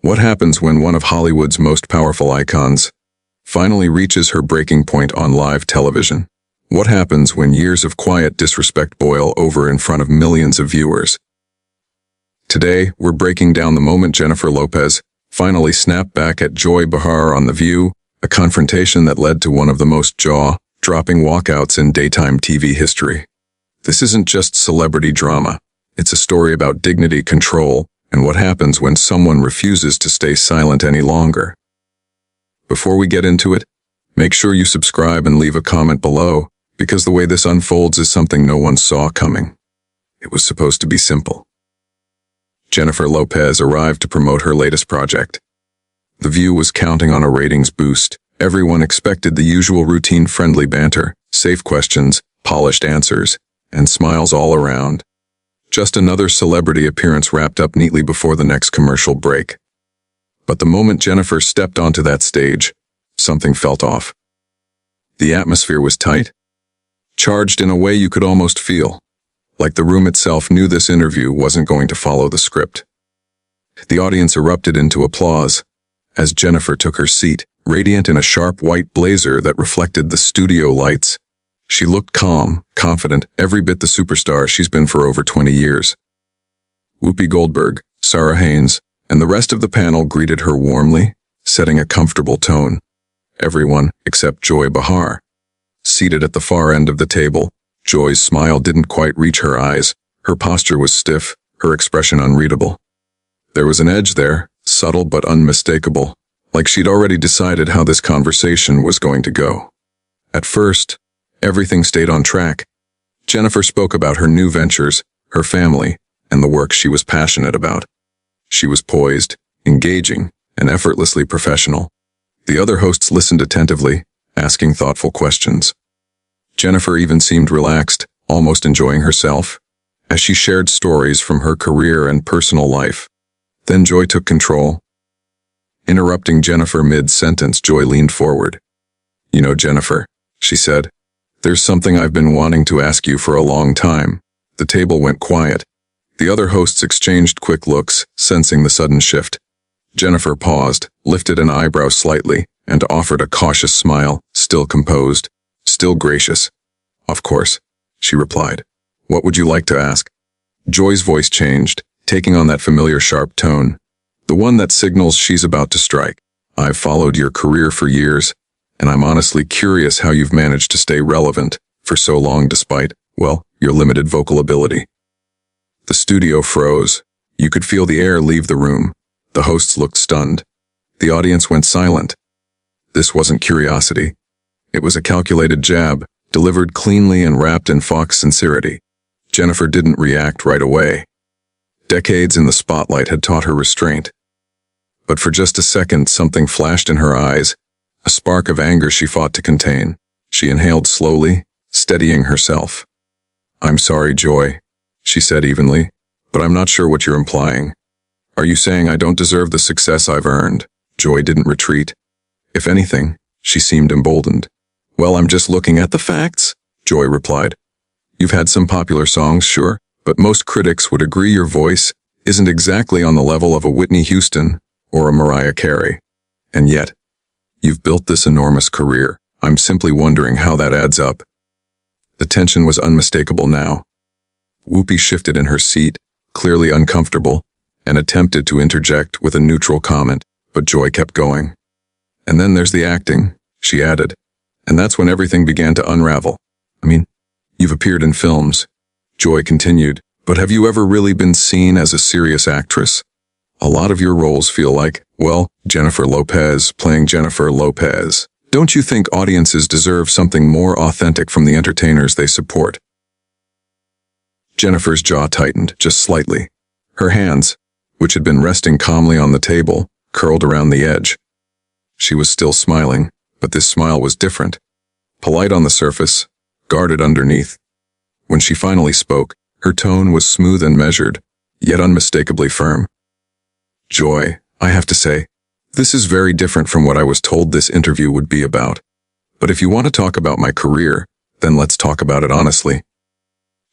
What happens when one of Hollywood's most powerful icons finally reaches her breaking point on live television? What happens when years of quiet disrespect boil over in front of millions of viewers? Today, we're breaking down the moment Jennifer Lopez finally snapped back at Joy Behar on The View, a confrontation that led to one of the most jaw-dropping walkouts in daytime TV history. This isn't just celebrity drama. It's a story about dignity, control, and what happens when someone refuses to stay silent any longer. Before we get into it, make sure you subscribe and leave a comment below, because the way this unfolds is something no one saw coming. It was supposed to be simple. Jennifer Lopez arrived to promote her latest project. The View was counting on a ratings boost. Everyone expected the usual routine friendly banter, safe questions, polished answers, and smiles all around. Just another celebrity appearance wrapped up neatly before the next commercial break. But the moment Jennifer stepped onto that stage, something felt off. The atmosphere was tight, charged in a way you could almost feel, like the room itself knew this interview wasn't going to follow the script. The audience erupted into applause as Jennifer took her seat, radiant in a sharp white blazer that reflected the studio lights. She looked calm, confident, every bit the superstar she's been for over 20 years. Whoopi Goldberg, Sarah Haynes, and the rest of the panel greeted her warmly, setting a comfortable tone. Everyone, except Joy Behar. Seated at the far end of the table, Joy's smile didn't quite reach her eyes. Her posture was stiff, her expression unreadable. There was an edge there, subtle but unmistakable, like she'd already decided how this conversation was going to go. At first, everything stayed on track. Jennifer spoke about her new ventures, her family, and the work she was passionate about. She was poised, engaging, and effortlessly professional. The other hosts listened attentively, asking thoughtful questions. Jennifer even seemed relaxed, almost enjoying herself, as she shared stories from her career and personal life. Then Joy took control. Interrupting Jennifer mid-sentence, Joy leaned forward. "You know, Jennifer," she said, "there's something I've been wanting to ask you for a long time." The table went quiet. The other hosts exchanged quick looks, sensing the sudden shift. Jennifer paused, lifted an eyebrow slightly, and offered a cautious smile, still composed, still gracious. "Of course," she replied. "What would you like to ask?" Joy's voice changed, taking on that familiar sharp tone, the one that signals she's about to strike. "I've followed your career for years, and I'm honestly curious how you've managed to stay relevant for so long despite, well, your limited vocal ability." The studio froze. You could feel the air leave the room. The hosts looked stunned. The audience went silent. This wasn't curiosity. It was a calculated jab, delivered cleanly and wrapped in Fox sincerity. Jennifer didn't react right away. Decades in the spotlight had taught her restraint. But for just a second, something flashed in her eyes, a spark of anger she fought to contain. She inhaled slowly, steadying herself. "I'm sorry, Joy," she said evenly, "but I'm not sure what you're implying. Are you saying I don't deserve the success I've earned?" Joy didn't retreat. If anything, she seemed emboldened. "Well, I'm just looking at the facts," Joy replied. "You've had some popular songs, sure, but most critics would agree your voice isn't exactly on the level of a Whitney Houston or a Mariah Carey. And yet, you've built this enormous career. I'm simply wondering how that adds up." The tension was unmistakable now. Whoopi shifted in her seat, clearly uncomfortable, and attempted to interject with a neutral comment, but Joy kept going. "And then there's the acting," she added, "and that's when everything began to unravel. I mean, you've appeared in films," Joy continued, "but have you ever really been seen as a serious actress? A lot of your roles feel like, well, Jennifer Lopez playing Jennifer Lopez. Don't you think audiences deserve something more authentic from the entertainers they support?" Jennifer's jaw tightened just slightly. Her hands, which had been resting calmly on the table, curled around the edge. She was still smiling, but this smile was different. Polite on the surface, guarded underneath. When she finally spoke, her tone was smooth and measured, yet unmistakably firm. "Joy, I have to say, this is very different from what I was told this interview would be about. But if you want to talk about my career, then let's talk about it honestly."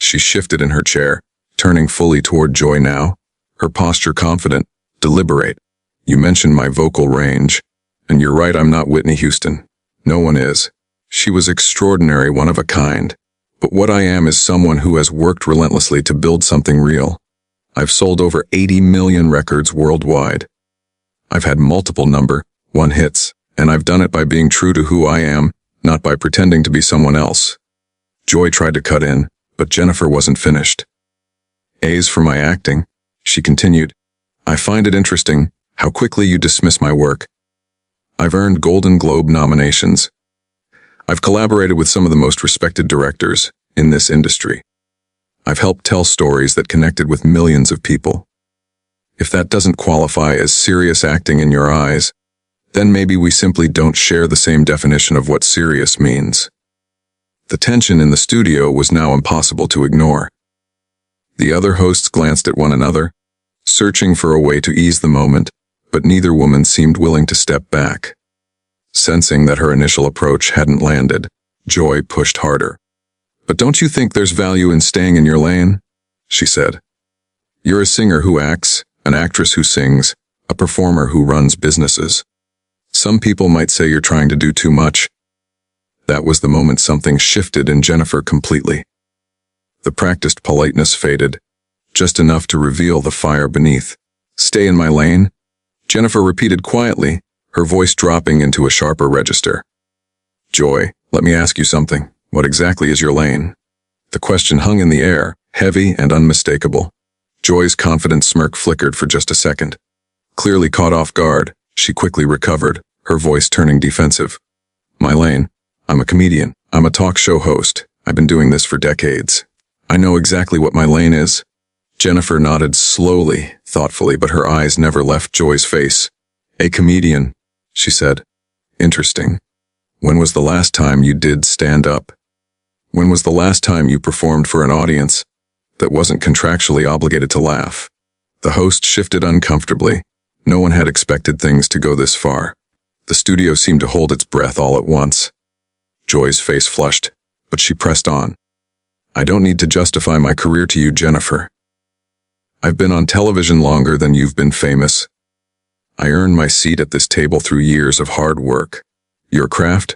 She shifted in her chair, turning fully toward Joy now, her posture confident, deliberate, You mentioned my vocal range, and you're right, I'm not Whitney Houston. No one is. She was extraordinary, one of a kind. But what I am is someone who has worked relentlessly to build something real. I've sold over 80 million records worldwide. I've had multiple number one hits, and I've done it by being true to who I am, not by pretending to be someone else. Joy tried to cut in, but Jennifer wasn't finished. A's for my acting, she continued. I find it interesting how quickly you dismiss my work. I've earned Golden Globe nominations. I've collaborated with some of the most respected directors in this industry. I've helped tell stories that connected with millions of people. If that doesn't qualify as serious acting in your eyes, then maybe we simply don't share the same definition of what serious means. The tension in the studio was now impossible to ignore. The other hosts glanced at one another, searching for a way to ease the moment, but neither woman seemed willing to step back. Sensing that her initial approach hadn't landed, Joy pushed harder. But don't you think there's value in staying in your lane? She said. You're a singer who acts, an actress who sings, a performer who runs businesses. Some people might say you're trying to do too much. That was the moment something shifted in Jennifer completely. The practiced politeness faded, just enough to reveal the fire beneath. Stay in my lane? Jennifer repeated quietly, her voice dropping into a sharper register. Joy, let me ask you something. What exactly is your lane? The question hung in the air, heavy and unmistakable. Joy's confident smirk flickered for just a second. Clearly caught off guard, she quickly recovered, her voice turning defensive. My lane? I'm a comedian. I'm a talk show host. I've been doing this for decades. I know exactly what my lane is. Jennifer nodded slowly, thoughtfully, but her eyes never left Joy's face. A comedian, she said. Interesting. When was the last time you did stand up? When was the last time you performed for an audience that wasn't contractually obligated to laugh? The host shifted uncomfortably. No one had expected things to go this far. The studio seemed to hold its breath all at once. Joy's face flushed, but she pressed on. I don't need to justify my career to you, Jennifer. I've been on television longer than you've been famous. I earned my seat at this table through years of hard work. Your craft?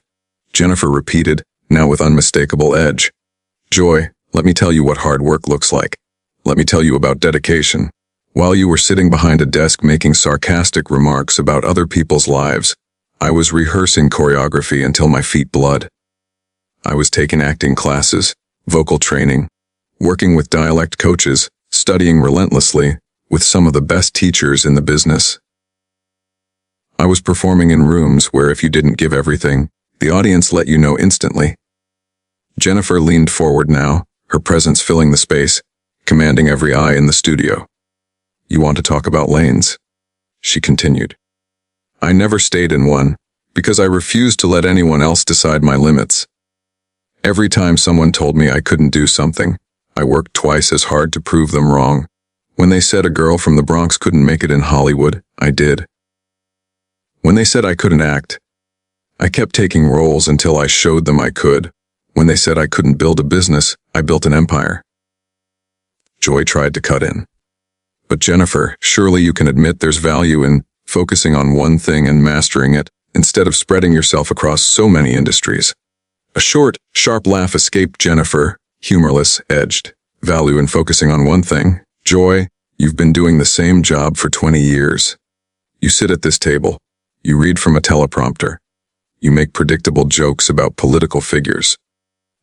Jennifer repeated, now with unmistakable edge. Joy, let me tell you what hard work looks like. Let me tell you about dedication. While you were sitting behind a desk making sarcastic remarks about other people's lives, I was rehearsing choreography until my feet bled. I was taking acting classes, vocal training, working with dialect coaches, studying relentlessly with some of the best teachers in the business. I was performing in rooms where if you didn't give everything, the audience let you know instantly. Jennifer leaned forward now, her presence filling the space, commanding every eye in the studio. You want to talk about lanes? She continued. I never stayed in one, because I refused to let anyone else decide my limits. Every time someone told me I couldn't do something, I worked twice as hard to prove them wrong. When they said a girl from the Bronx couldn't make it in Hollywood, I did. When they said I couldn't act, I kept taking roles until I showed them I could. When they said I couldn't build a business, I built an empire. Joy tried to cut in. But Jennifer, surely you can admit there's value in focusing on one thing and mastering it, instead of spreading yourself across so many industries. A short, sharp laugh escaped Jennifer, humorless, edged. Value in focusing on one thing. Joy, you've been doing the same job for 20 years. You sit at this table. You read from a teleprompter. You make predictable jokes about political figures.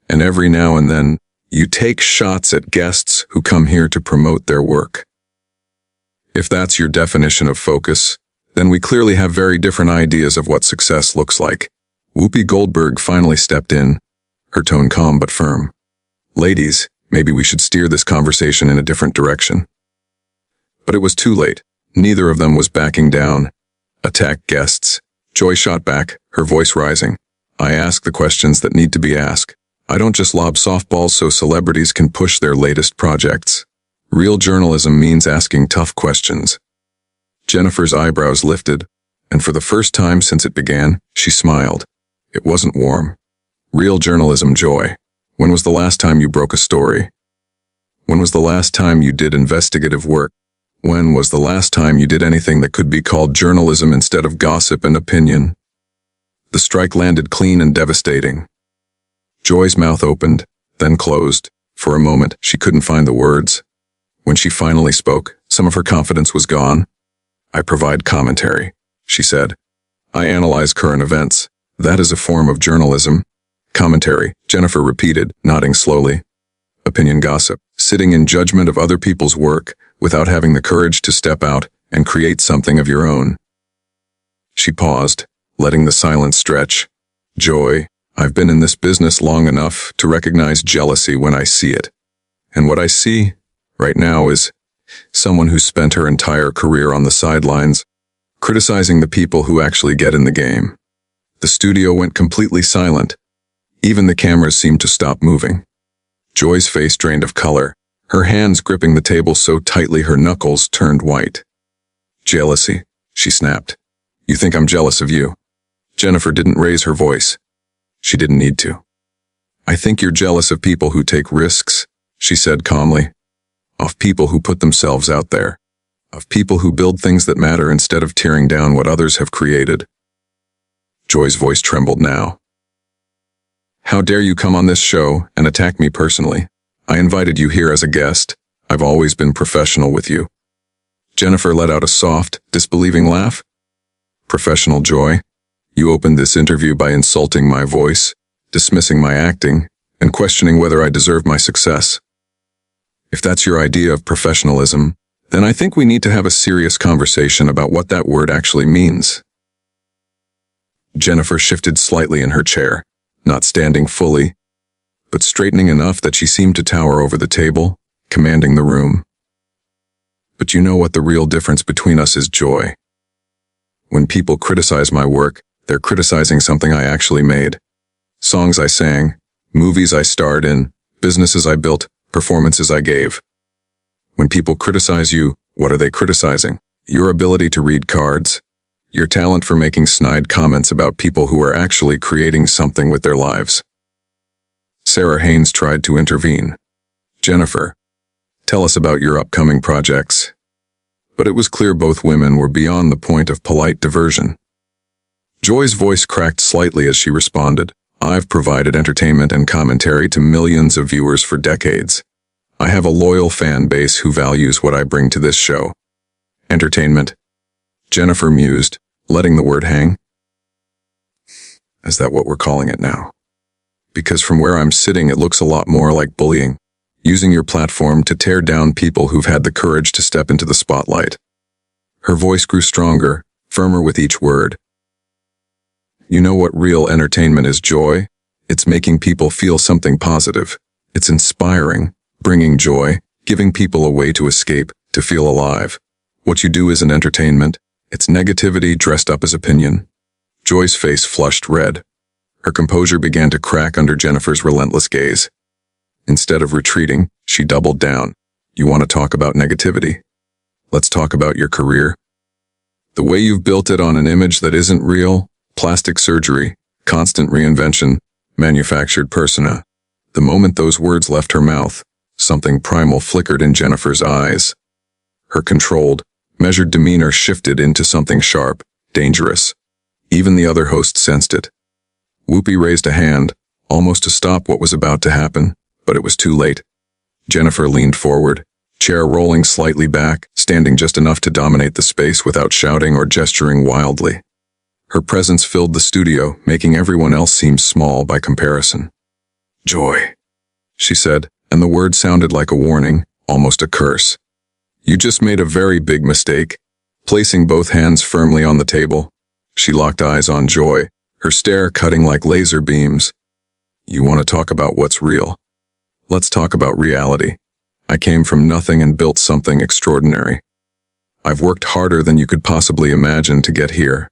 And every now and then, you take shots at guests who come here to promote their work. If that's your definition of focus, then we clearly have very different ideas of what success looks like. Whoopi Goldberg finally stepped in, her tone calm but firm. Ladies, maybe we should steer this conversation in a different direction. But it was too late. Neither of them was backing down. Attack guests. Joy shot back, her voice rising. I ask the questions that need to be asked. I don't just lob softballs so celebrities can push their latest projects. Real journalism means asking tough questions. Jennifer's eyebrows lifted, and for the first time since it began, she smiled. It wasn't warm. Real journalism, Joy. When was the last time you broke a story? When was the last time you did investigative work? When was the last time you did anything that could be called journalism instead of gossip and opinion? The strike landed clean and devastating. Joy's mouth opened, then closed. For a moment, she couldn't find the words. When she finally spoke, some of her confidence was gone. I provide commentary, she said. I analyze current events. That is a form of journalism. Commentary, Jennifer repeated, nodding slowly. Opinion gossip, sitting in judgment of other people's work without having the courage to step out and create something of your own. She paused, letting the silence stretch. Joy, I've been in this business long enough to recognize jealousy when I see it. And what I see right now is someone who spent her entire career on the sidelines, criticizing the people who actually get in the game. The studio went completely silent. Even the cameras seemed to stop moving. Joy's face drained of color, her hands gripping the table so tightly her knuckles turned white. Jealousy, she snapped. You think I'm jealous of you? Jennifer didn't raise her voice. She didn't need to. I think you're jealous of people who take risks, she said calmly. Of people who put themselves out there. Of people who build things that matter instead of tearing down what others have created. Joy's voice trembled now. How dare you come on this show and attack me personally? I invited you here as a guest. I've always been professional with you. Jennifer let out a soft, disbelieving laugh. Professional, Joy? You opened this interview by insulting my voice, dismissing my acting, and questioning whether I deserve my success. If that's your idea of professionalism, then I think we need to have a serious conversation about what that word actually means. Jennifer shifted slightly in her chair, not standing fully, but straightening enough that she seemed to tower over the table, commanding the room. But you know what the real difference between us is, Joy. When people criticize my work, they're criticizing something I actually made. Songs I sang, movies I starred in, businesses I built, performances I gave. When people criticize you, what are they criticizing? Your ability to read cards, your talent for making snide comments about people who are actually creating something with their lives. Sarah Haynes tried to intervene. Jennifer, tell us about your upcoming projects. But it was clear both women were beyond the point of polite diversion. Joy's voice cracked slightly as she responded. I've provided entertainment and commentary to millions of viewers for decades. I have a loyal fan base who values what I bring to this show. Entertainment. Jennifer mused, letting the word hang. Is that what we're calling it now? Because from where I'm sitting it looks a lot more like bullying, using your platform to tear down people who've had the courage to step into the spotlight. Her voice grew stronger, firmer with each word. You know what real entertainment is, Joy? It's making people feel something positive. It's inspiring, bringing joy, giving people a way to escape, to feel alive. What you do isn't entertainment. It's negativity dressed up as opinion. Joy's face flushed red. Her composure began to crack under Jennifer's relentless gaze. Instead of retreating, she doubled down. You want to talk about negativity? Let's talk about your career. The way you've built it on an image that isn't real, plastic surgery, constant reinvention, manufactured persona. The moment those words left her mouth, something primal flickered in Jennifer's eyes. Her controlled, measured demeanor shifted into something sharp, dangerous. Even the other host sensed it. Whoopi raised a hand, almost to stop what was about to happen, but it was too late. Jennifer leaned forward, chair rolling slightly back, standing just enough to dominate the space without shouting or gesturing wildly. Her presence filled the studio, making everyone else seem small by comparison. Joy, she said, and the word sounded like a warning, almost a curse. You just made a very big mistake. Placing both hands firmly on the table, she locked eyes on Joy, her stare cutting like laser beams. You want to talk about what's real? Let's talk about reality. I came from nothing and built something extraordinary. I've worked harder than you could possibly imagine to get here.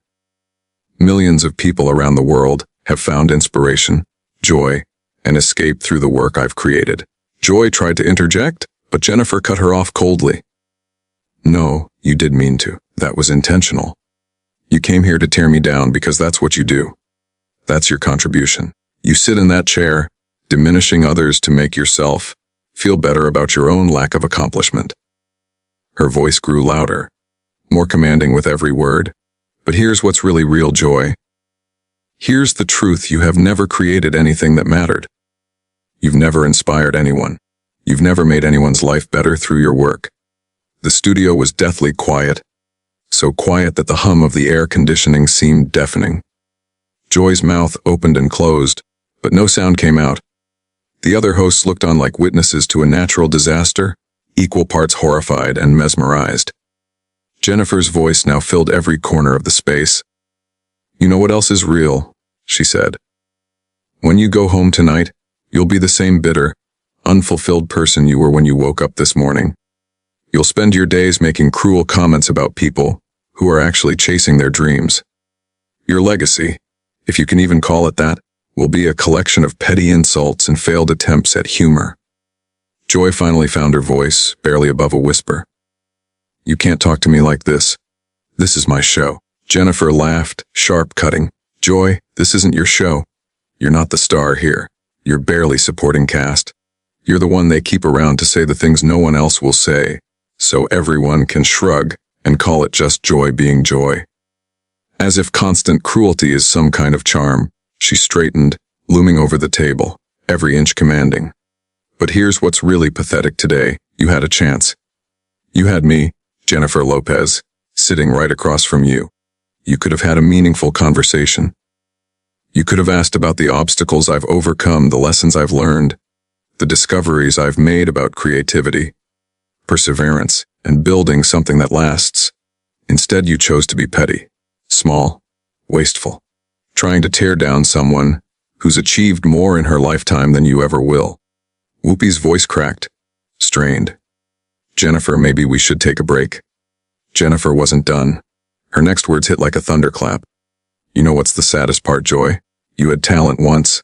Millions of people around the world have found inspiration, joy, and escape through the work I've created. Joy tried to interject, but Jennifer cut her off coldly. No, you did mean to. That was intentional. You came here to tear me down because that's what you do. That's your contribution. You sit in that chair, diminishing others to make yourself feel better about your own lack of accomplishment. Her voice grew louder, more commanding with every word. But here's what's really real, Joy. Here's the truth: you have never created anything that mattered. You've never inspired anyone. You've never made anyone's life better through your work. The studio was deathly quiet, so quiet that the hum of the air conditioning seemed deafening. Joy's mouth opened and closed, but no sound came out. The other hosts looked on like witnesses to a natural disaster, equal parts horrified and mesmerized. Jennifer's voice now filled every corner of the space. "You know what else is real?" she said. "When you go home tonight, you'll be the same bitter, unfulfilled person you were when you woke up this morning. You'll spend your days making cruel comments about people who are actually chasing their dreams. Your legacy, if you can even call it that, will be a collection of petty insults and failed attempts at humor." Joy finally found her voice, barely above a whisper. "You can't talk to me like this. This is my show." Jennifer laughed, sharp cutting. "Joy, this isn't your show. You're not the star here. You're barely supporting cast. You're the one they keep around to say the things no one else will say, so everyone can shrug and call it just Joy being Joy." As if constant cruelty is some kind of charm, she straightened, looming over the table, every inch commanding. "But here's what's really pathetic today. You had a chance. You had me, Jennifer Lopez, sitting right across from you. You could have had a meaningful conversation. You could have asked about the obstacles I've overcome, the lessons I've learned, the discoveries I've made about creativity, perseverance, and building something that lasts. Instead, you chose to be petty, small, wasteful, trying to tear down someone who's achieved more in her lifetime than you ever will." Whoopi's voice cracked, strained. "Jennifer, maybe we should take a break." Jennifer wasn't done. Her next words hit like a thunderclap. "You know what's the saddest part, Joy? You had talent once.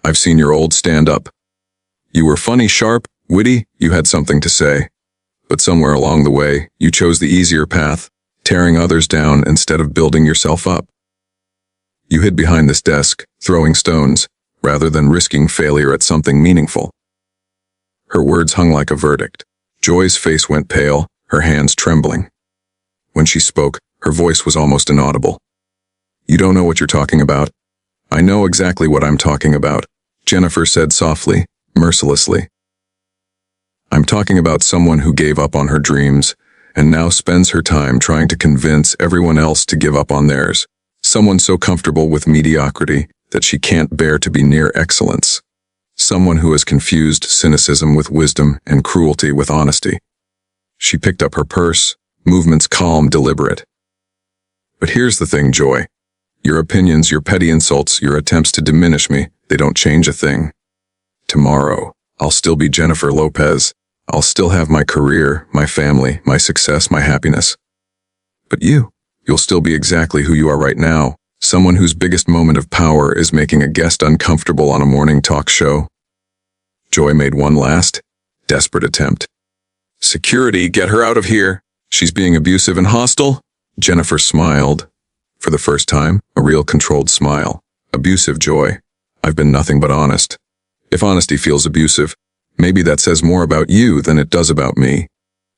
I've seen your old stand-up. You were funny, sharp, witty, you had something to say. But somewhere along the way, you chose the easier path, tearing others down instead of building yourself up. You hid behind this desk, throwing stones, rather than risking failure at something meaningful." Her words hung like a verdict. Joy's face went pale, her hands trembling. When she spoke, her voice was almost inaudible. "You don't know what you're talking about." "I know exactly what I'm talking about," Jennifer said softly, mercilessly. "I'm talking about someone who gave up on her dreams and now spends her time trying to convince everyone else to give up on theirs. Someone so comfortable with mediocrity that she can't bear to be near excellence. Someone who has confused cynicism with wisdom and cruelty with honesty." She picked up her purse, movements calm, deliberate. "But here's the thing, Joy. Your opinions, your petty insults, your attempts to diminish me, they don't change a thing. Tomorrow, I'll still be Jennifer Lopez. I'll still have my career, my family, my success, my happiness. But you'll still be exactly who you are right now, someone whose biggest moment of power is making a guest uncomfortable on a morning talk show." Joy made one last, desperate attempt. "Security, get her out of here. She's being abusive and hostile." Jennifer smiled. For the first time, a real controlled smile. "Abusive, Joy. I've been nothing but honest. If honesty feels abusive, maybe that says more about you than it does about me."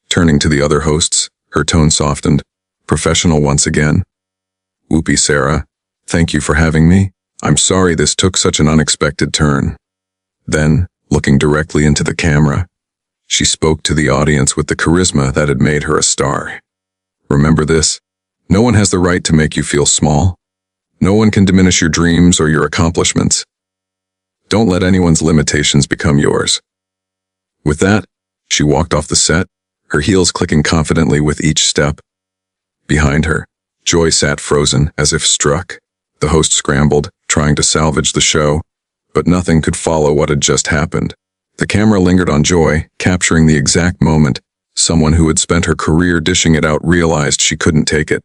Turning to the other hosts, her tone softened, professional once again. "Whoopi, Sarah, thank you for having me. I'm sorry this took such an unexpected turn." Then, looking directly into the camera, she spoke to the audience with the charisma that had made her a star. "Remember this. No one has the right to make you feel small. No one can diminish your dreams or your accomplishments. Don't let anyone's limitations become yours." With that, she walked off the set, her heels clicking confidently with each step. Behind her, Joy sat frozen, as if struck. The host scrambled, trying to salvage the show, but nothing could follow what had just happened. The camera lingered on Joy, capturing the exact moment someone who had spent her career dishing it out realized she couldn't take it.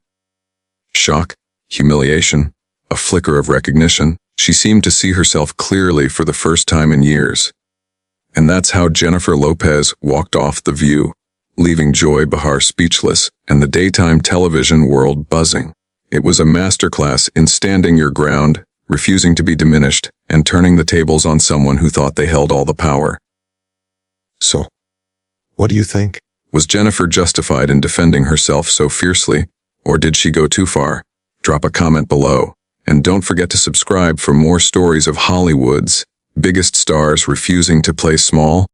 Shock, humiliation, a flicker of recognition. She seemed to see herself clearly for the first time in years. And that's how Jennifer Lopez walked off The View, leaving Joy Behar speechless and the daytime television world buzzing. It was a masterclass in standing your ground, refusing to be diminished, and turning the tables on someone who thought they held all the power. "So, what do you think?" Was Jennifer justified in defending herself so fiercely, or did she go too far? Drop a comment below, and don't forget to subscribe for more stories of Hollywood's biggest stars refusing to play small.